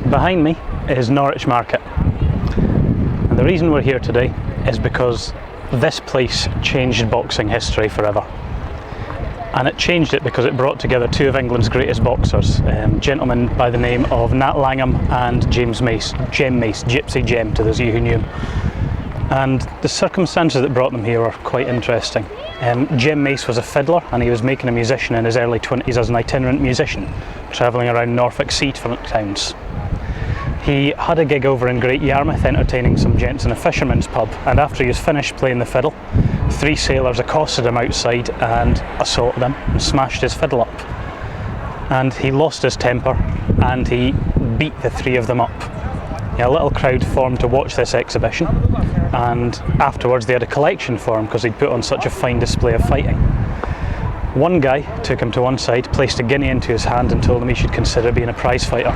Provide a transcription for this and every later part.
Behind me is Norwich Market, and the reason we're here today is because this place changed boxing history forever. And it changed it because it brought together two of England's greatest boxers, gentlemen by the name of Nat Langham and James Mace, Jem Mace, Gypsy Jem to those of you who knew him. And the circumstances that brought them here were quite interesting. Jem Mace was a fiddler, and he was making a musician in his early 20s as an itinerant musician, travelling around Norfolk seafront towns. He had a gig over in Great Yarmouth entertaining some gents in a fisherman's pub, and after he was finished playing the fiddle, three sailors accosted him outside and assaulted him and smashed his fiddle up. And he lost his temper and he beat the three of them up. A little crowd formed to watch this exhibition, and afterwards they had a collection for him because he'd put on such a fine display of fighting. One guy took him to one side, placed a guinea into his hand and told him he should consider being a prize fighter.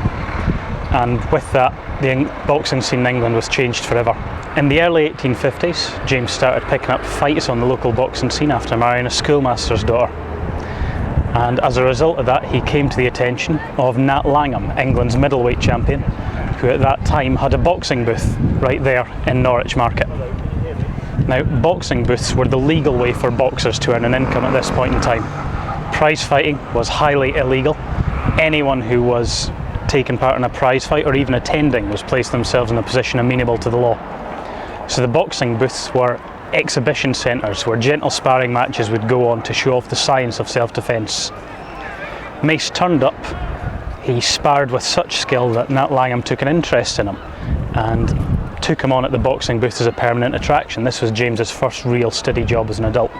And with that, the boxing scene in England was changed forever. In the early 1850s, James started picking up fights on the local boxing scene after marrying a schoolmaster's daughter. And as a result of that, he came to the attention of Nat Langham, England's middleweight champion, who at that time had a boxing booth right there in Norwich Market. Now, boxing booths were the legal way for boxers to earn an income at this point in time. Prize fighting was highly illegal. Anyone who was taking part in a prize fight or even attending was placed themselves in a position amenable to the law. So the boxing booths were exhibition centres where gentle sparring matches would go on to show off the science of self-defence. Mace turned up, he sparred with such skill that Nat Langham took an interest in him and took him on at the boxing booth as a permanent attraction. This was James's first real steady job as an adult.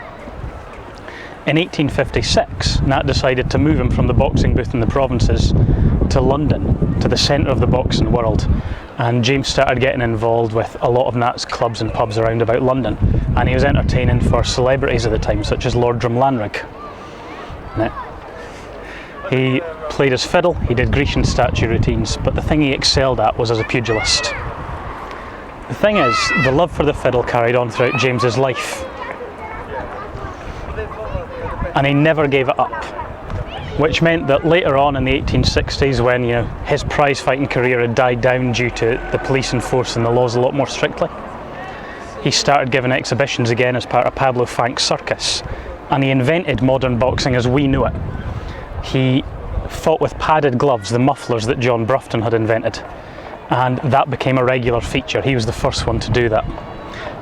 In 1856, Nat decided to move him from the boxing booth in the provinces to London, to the centre of the boxing world, and James started getting involved with a lot of Nat's clubs and pubs around about London, and he was entertaining for celebrities at the time such as Lord Drumlanrig. He played his fiddle, he did Grecian statue routines, but the thing he excelled at was as a pugilist. The thing is, the love for the fiddle carried on throughout James's life, and he never gave it up, which meant that later on in the 1860s, when his prize fighting career had died down due to the police enforcing the laws a lot more strictly, he started giving exhibitions again as part of Pablo Fanck's circus, and he invented modern boxing as we know it. He fought with padded gloves, the mufflers that John Brufton had invented, and that became a regular feature. He was the first one to do that.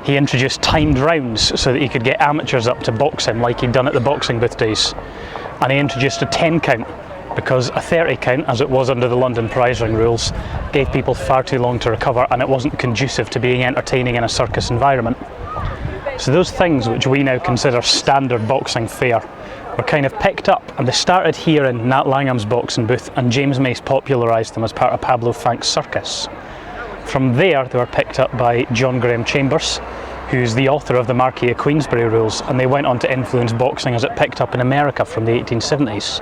He introduced timed rounds so that he could get amateurs up to box him like he'd done at the boxing booth days. And he introduced a 10 count because a 30 count, as it was under the London prize ring rules, gave people far too long to recover, and it wasn't conducive to being entertaining in a circus environment. So those things which we now consider standard boxing fare were kind of picked up, and they started here in Nat Langham's boxing booth, and James Mace popularised them as part of Pablo Fanck's circus. From there they were picked up by John Graham Chambers, who's the author of the Marquis of Queensberry rules, and they went on to influence boxing as it picked up in America from the 1870s.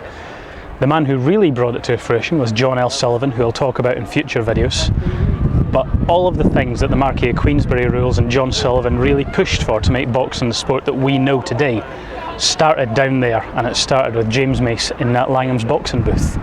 The man who really brought it to fruition was John L. Sullivan, who I'll talk about in future videos. But all of the things that the Marquis of Queensberry rules and John Sullivan really pushed for to make boxing the sport that we know today started down there, and it started with James Mace in Nat Langham's boxing booth.